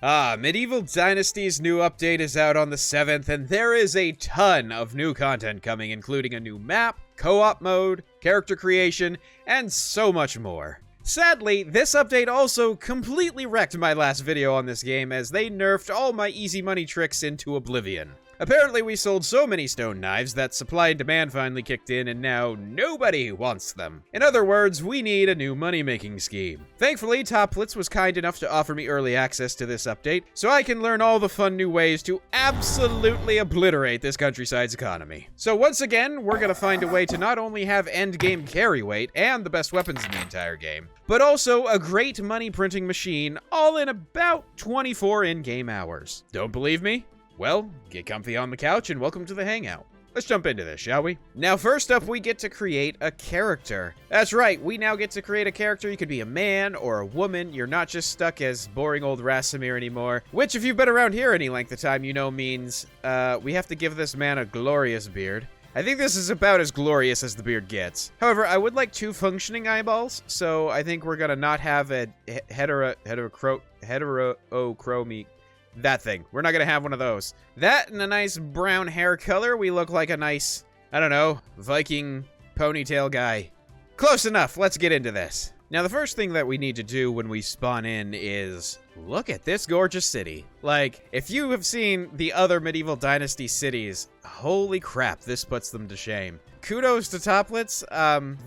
Medieval Dynasty's new update is out on the 7th, and there is a ton of new content coming, including a new map, co-op mode, character creation, and so much more. Sadly, this update also completely wrecked my last video on this game as they nerfed all my easy money tricks into oblivion. Apparently we sold so many stone knives that supply and demand finally kicked in and now nobody wants them. In other words, we need a new money-making scheme. Thankfully, Toplitz was kind enough to offer me early access to this update, so I can learn all the fun new ways to absolutely obliterate this countryside's economy. So once again, we're gonna find a way to not only have endgame carry weight and the best weapons in the entire game, but also a great money printing machine all in about 24 in-game hours. Don't believe me? Well, get comfy on the couch and welcome to the hangout. Let's jump into this, shall we? Now, first up, we get to create a character. That's right, we now get to create a character. You could be a man or a woman. You're not just stuck as boring old Rasimir anymore, which, if you've been around here any length of time, you know means, we have to give this man a glorious beard. I think this is about as glorious as the beard gets. However, I would like 2 functioning eyeballs, so I think we're gonna not have a heterochromy. That thing. We're not gonna have one of those. That and a nice brown hair color, we look like a nice, I don't know, Viking ponytail guy. Close enough, let's get into this. Now, the first thing that we need to do when we spawn in is look at this gorgeous city. Like, if you have seen the other Medieval Dynasty cities, holy crap, this puts them to shame. Kudos to Toplitz.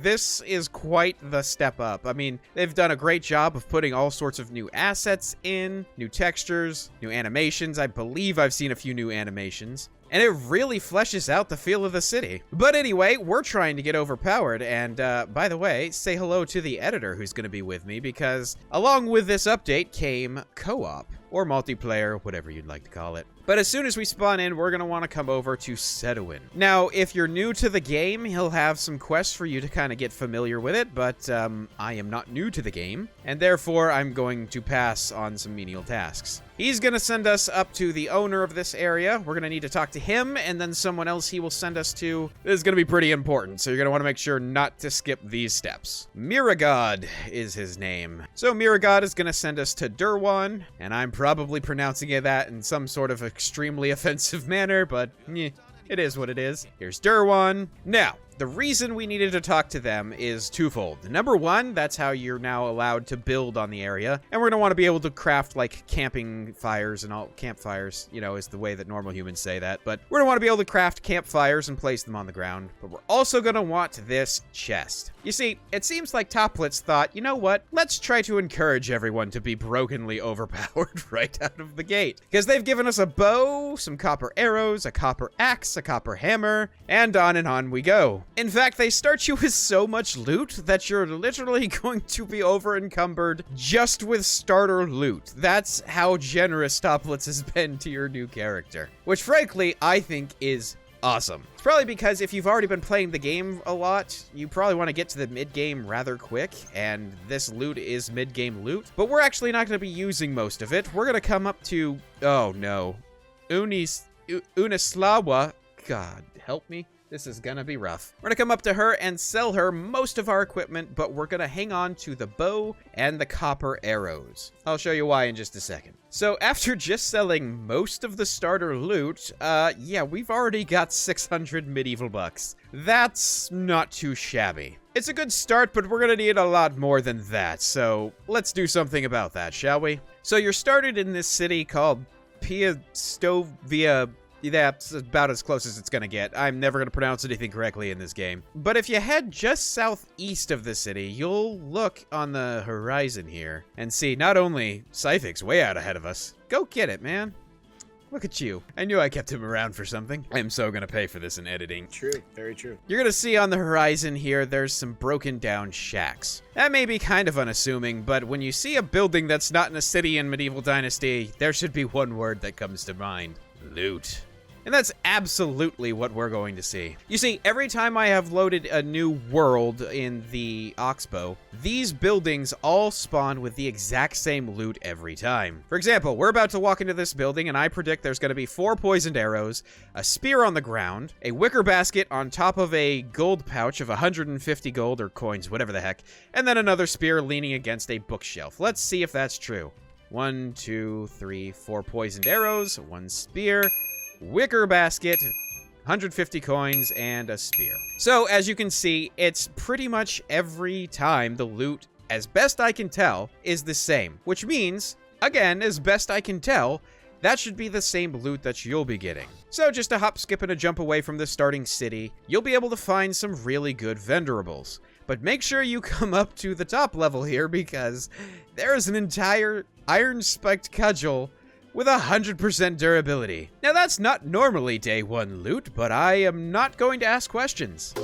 This is quite the step up. I mean, they've done a great job of putting all sorts of new assets in, new textures, new animations. I believe I've seen a few new animations. And it really fleshes out the feel of the city. But anyway, we're trying to get overpowered, and by the way, say hello to the editor who's going to be with me, because along with this update came co-op, or multiplayer, whatever you'd like to call it. But as soon as we spawn in, we're going to want to come over to Sedowin. Now, if you're new to the game, he'll have some quests for you to kind of get familiar with it, but I am not new to the game, and therefore I'm going to pass on some menial tasks. He's going to send us up to the owner of this area. We're going to need to talk to him, and then someone else he will send us to. This is going to be pretty important, so you're going to want to make sure not to skip these steps. Miragod is his name. So Miragod is going to send us to Durwan, and I'm probably pronouncing that in some sort of extremely offensive manner, but it is what it is. Here's Durwan. Now, the reason we needed to talk to them is twofold. Number one, that's how you're now allowed to build on the area. And we're going to want to be able to craft, like, camping fires and all. Campfires, you know, is the way that normal humans say that. But we're going to want to be able to craft campfires and place them on the ground. But we're also going to want this chest. You see, it seems like Toplitz thought, you know what? Let's try to encourage everyone to be brokenly overpowered right out of the gate. Because they've given us a bow, some copper arrows, a copper axe, a copper hammer, and on we go. In fact, they start you with so much loot that you're literally going to be over-encumbered just with starter loot. That's how generous Toplitz has been to your new character. Which, frankly, I think is awesome. It's probably because if you've already been playing the game a lot, you probably want to get to the mid-game rather quick, and this loot is mid-game loot. But we're actually not going to be using most of it. We're going to come up to, oh no, Unislawa. God, help me. This is gonna be rough. We're gonna come up to her and sell her most of our equipment, but we're gonna hang on to the bow and the copper arrows. I'll show you why in just a second. So after just selling most of the starter loot, yeah, we've already got 600 medieval bucks. That's not too shabby. It's a good start, but we're gonna need a lot more than that, so let's do something about that, shall we? So you're started in this city called Piastovia. That's about as close as it's gonna get. I'm never gonna pronounce anything correctly in this game. But if you head just southeast of the city, you'll look on the horizon here and see not only Scythic's way out ahead of us. Go get it, man. Look at you. I knew I kept him around for something. I'm so gonna pay for this in editing. True, very true. You're gonna see on the horizon here, there's some broken down shacks. That may be kind of unassuming, but when you see a building that's not in a city in Medieval Dynasty, there should be one word that comes to mind. Loot. And that's absolutely what we're going to see. You see, every time I have loaded a new world in the Oxbow, these buildings all spawn with the exact same loot every time. For example, we're about to walk into this building and I predict there's going to be 4 poisoned arrows, a spear on the ground, a wicker basket on top of a gold pouch of 150 gold or coins, whatever the heck, and then another spear leaning against a bookshelf. Let's see if that's true. 1, 2, 3, 4 poisoned arrows, 1 spear, wicker basket, 150 coins, and a spear. So, as you can see, it's pretty much every time the loot, as best I can tell, is the same. Which means, again, as best I can tell, that should be the same loot that you'll be getting. So just a hop, skip, and a jump away from the starting city, you'll be able to find some really good vendorables. But make sure you come up to the top level here, because there is an entire iron-spiked cudgel with 100% durability. Now that's not normally day 1 loot, but I am not going to ask questions.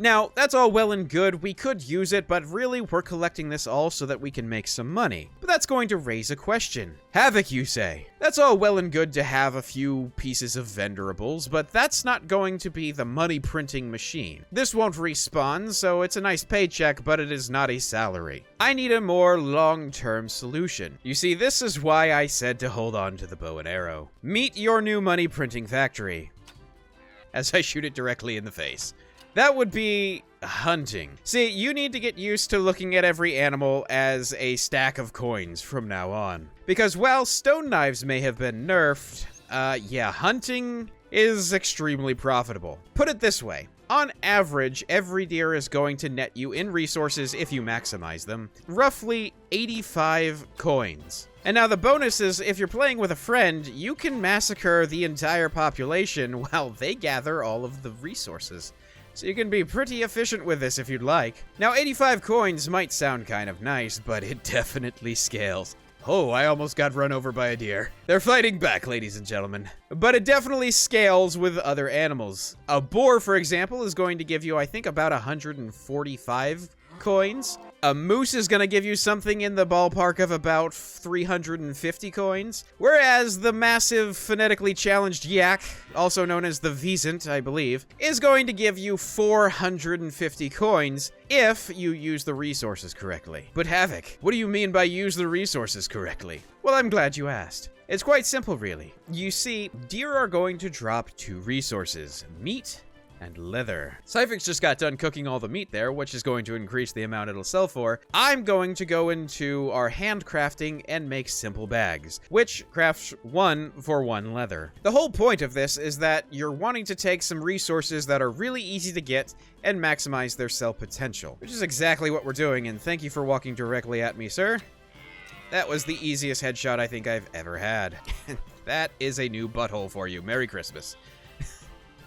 Now, that's all well and good, we could use it, but really we're collecting this all so that we can make some money. But that's going to raise a question. Havoc, you say? That's all well and good to have a few pieces of vendorables, but that's not going to be the money printing machine. This won't respawn, so it's a nice paycheck, but it is not a salary. I need a more long-term solution. You see, this is why I said to hold on to the bow and arrow. Meet your new money printing factory. As I shoot it directly in the face. That would be hunting. See, you need to get used to looking at every animal as a stack of coins from now on. Because while stone knives may have been nerfed, yeah, hunting is extremely profitable. Put it this way. On average, every deer is going to net you in resources, if you maximize them, roughly 85 coins. And now the bonus is, if you're playing with a friend, you can massacre the entire population while they gather all of the resources. So you can be pretty efficient with this if you'd like. Now, 85 coins might sound kind of nice, but it definitely scales. Oh, I almost got run over by a deer. They're fighting back, ladies and gentlemen. But it definitely scales with other animals. A boar, for example, is going to give you, I think, about 145 coins. A moose is going to give you something in the ballpark of about 350 coins. Whereas the massive phonetically challenged yak, also known as the Vezant, I believe, is going to give you 450 coins if you use the resources correctly. But Havoc, what do you mean by use the resources correctly? Well, I'm glad you asked. It's quite simple, really. You see, deer are going to drop 2 resources: meat and leather. Syphix just got done cooking all the meat there, which is going to increase the amount it'll sell for. I'm going to go into our handcrafting and make simple bags, which crafts 1 for 1 leather. The whole point of this is that you're wanting to take some resources that are really easy to get and maximize their sell potential, which is exactly what we're doing, and thank you for walking directly at me, sir. That was the easiest headshot I think I've ever had. That is a new butthole for you. Merry Christmas.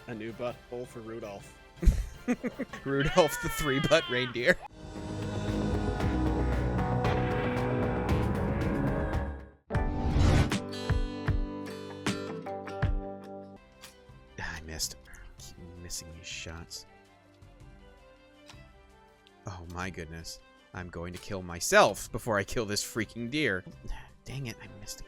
A new butthole for Rudolph. Rudolph the 3-butt reindeer. I missed. Keep missing these shots. Oh my goodness. I'm going to kill myself before I kill this freaking deer. Dang it, I missed it.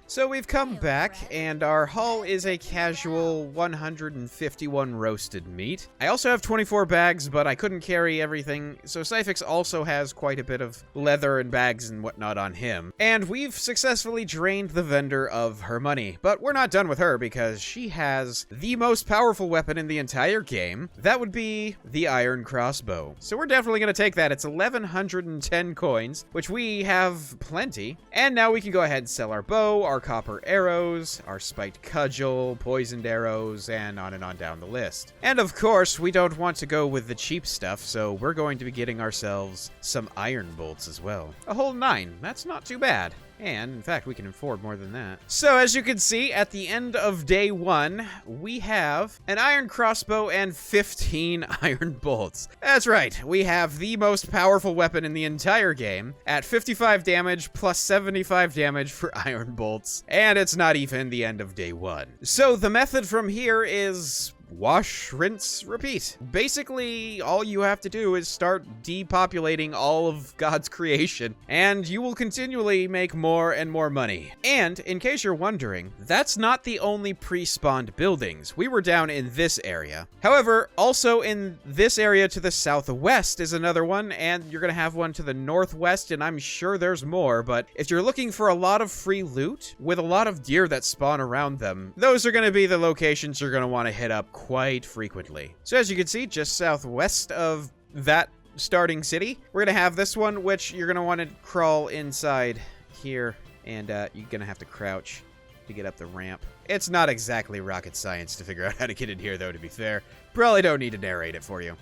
So we've come back, and our haul is a casual 151 roasted meat. I also have 24 bags, but I couldn't carry everything, so Syphix also has quite a bit of leather and bags and whatnot on him. And we've successfully drained the vendor of her money, but we're not done with her because she has the most powerful weapon in the entire game. That would be the iron crossbow. So we're definitely going to take that. It's 1,110 coins, which we have plenty. And now we can go ahead and sell our bow, our copper arrows, our spiked cudgel, poisoned arrows, and on down the list. And of course, we don't want to go with the cheap stuff, so we're going to be getting ourselves some iron bolts as well. A whole 9. That's not too bad. And, in fact, we can afford more than that. So, as you can see, at the end of day 1, we have an iron crossbow and 15 iron bolts. That's right, we have the most powerful weapon in the entire game at 55 damage plus 75 damage for iron bolts. And it's not even the end of day 1. So, the method from here is wash, rinse, repeat. Basically, all you have to do is start depopulating all of God's creation, and you will continually make more and more money. And, in case you're wondering, that's not the only pre-spawned buildings. We were down in this area. However, also in this area to the southwest is another one, and you're gonna have one to the northwest, and I'm sure there's more, but if you're looking for a lot of free loot with a lot of deer that spawn around them, those are gonna be the locations you're gonna want to hit up quite frequently. So as you can see, just southwest of that starting city, we're gonna have this one, which you're gonna want to crawl inside here, and you're gonna have to crouch to get up the ramp. It's not exactly rocket science to figure out how to get in here, though, to be fair. Probably don't need to narrate it for you.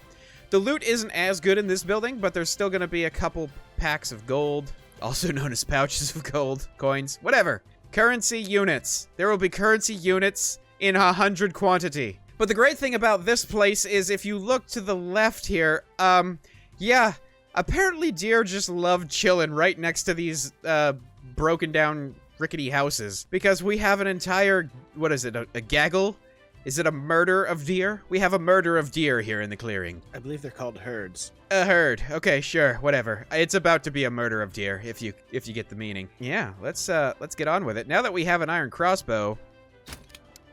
The loot isn't as good in this building, but there's still gonna be a couple packs of gold, also known as pouches of gold, coins, whatever. Currency units. There will be currency units in 100 quantity. But the great thing about this place is if you look to the left here, yeah, apparently deer just love chilling right next to these, broken down rickety houses. Because we have an entire, what is it, a gaggle? Is it a murder of deer? We have a murder of deer here in the clearing. I believe they're called herds. A herd. Okay, sure, whatever. It's about to be a murder of deer, if you get the meaning. Yeah, let's get on with it. Now that we have an iron crossbow,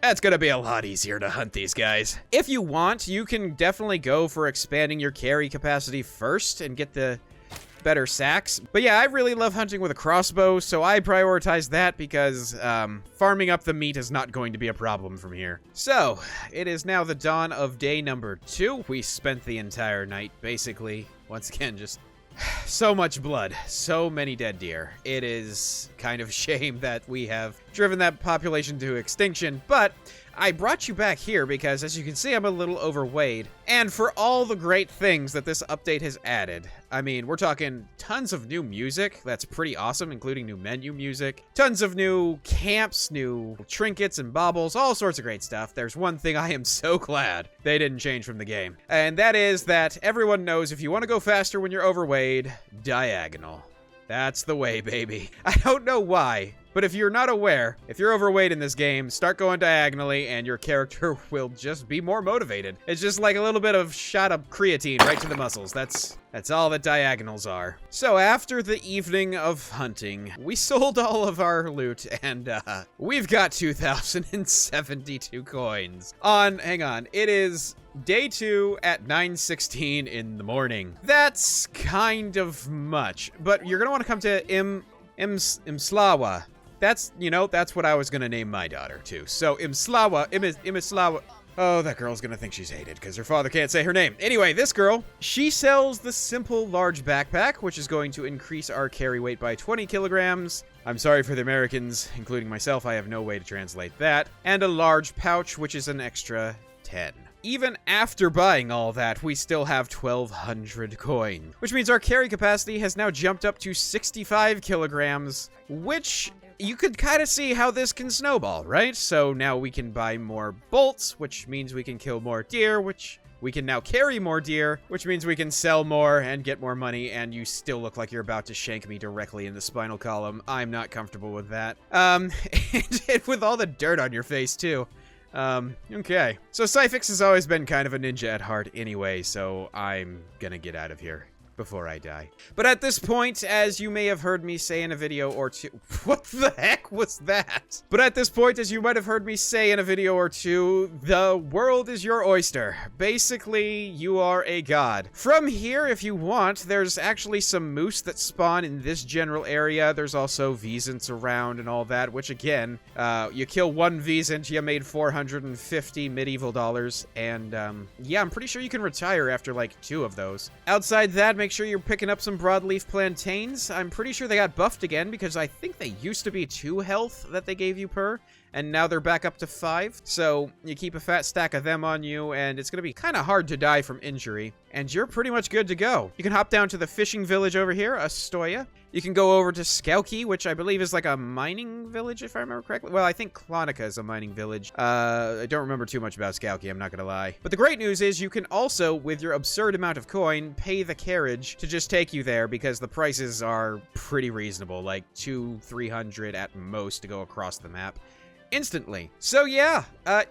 that's gonna be a lot easier to hunt these guys. If you want, you can definitely go for expanding your carry capacity first and get the better sacks. But yeah, I really love hunting with a crossbow, so I prioritize that because farming up the meat is not going to be a problem from here. So, it is now the dawn of day number 2. We spent the entire night, basically, once again, just so much blood, so many dead deer. It is kind of a shame that we have driven that population to extinction, but I brought you back here because, as you can see, I'm a little overweight. And for all the great things that this update has added, I mean, we're talking tons of new music. That's pretty awesome, including new menu music. Tons of new camps, new trinkets and baubles, all sorts of great stuff. There's one thing I am so glad they didn't change from the game. And that is that everyone knows if you want to go faster when you're overweight, diagonal. That's the way, baby. I don't know why, but if you're not aware, if you're overweight in this game, start going diagonally and your character will just be more motivated. It's just like a little bit of shot of creatine right to the muscles. That's all that diagonals are. So after the evening of hunting, we sold all of our loot and we've got 2,072 coins. Hang on, it is day 2 at 9:16 in the morning. That's kind of much, but you're gonna want to come to Imslawa. That's, you know, that's what I was gonna name my daughter too. So Imislawa. Oh, that girl's gonna think she's hated because her father can't say her name. Anyway, this girl, she sells the simple large backpack, which is going to increase our carry weight by 20 kilograms. I'm sorry for the Americans, including myself, I have no way to translate that. And a large pouch, which is an extra 10. Even after buying all that, we still have 1,200 coin, which means our carry capacity has now jumped up to 65 kilograms, which you could kind of see how this can snowball, right? So now we can buy more bolts, which means we can kill more deer, which we can now carry more deer, which means we can sell more and get more money, and you still look like you're about to shank me directly in the spinal column. I'm not comfortable with that. And with all the dirt on your face, too. Okay. So Cyphix has always been kind of a ninja at heart anyway, so I'm gonna get out of here before I die. But at this point, as you may have heard me say in a video or two... What the heck was that? But at this point, as you might have heard me say in a video or two, the world is your oyster. Basically, you are a god. From here, if you want, there's actually some moose that spawn in this general area. There's also Vezants around and all that, which again, you kill one Vezant, you made 450 medieval dollars, and yeah, I'm pretty sure you can retire after like 2 of those. Outside that, make sure you're picking up some broadleaf plantains. I'm pretty sure they got buffed again because I think they used to be 2 health that they gave you per, and now they're back up to 5. So you keep a fat stack of them on you, and it's going to be kind of hard to die from injury, and you're pretty much good to go. You can hop down to the fishing village over here, Astoya. You can go over to Skauki, which I believe is like a mining village, if I remember correctly. Well, I think Klonika is a mining village. I don't remember too much about Skauki, I'm not gonna lie. But the great news is you can also, with your absurd amount of coin, pay the carriage to just take you there because the prices are pretty reasonable, like 200-300 at most to go across the map. instantly. So yeah,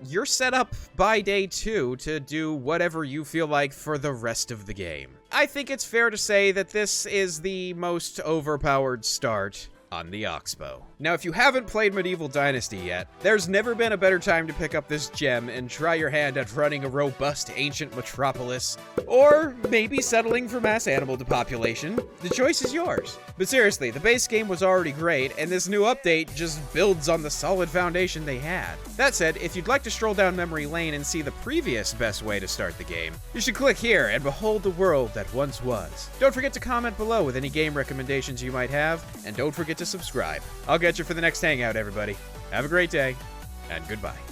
you're set up by day 2 to do whatever you feel like for the rest of the game. I think it's fair to say that this is the most overpowered start on the Oxbow. Now, if you haven't played Medieval Dynasty yet, there's never been a better time to pick up this gem and try your hand at running a robust ancient metropolis, or maybe settling for mass animal depopulation. The choice is yours. But seriously, the base game was already great, and this new update just builds on the solid foundation they had. That said, if you'd like to stroll down memory lane and see the previous best way to start the game, you should click here and behold the world that once was. Don't forget to comment below with any game recommendations you might have, and don't forget to subscribe. I'll get you for the next hangout, everybody. Have a great day, and goodbye.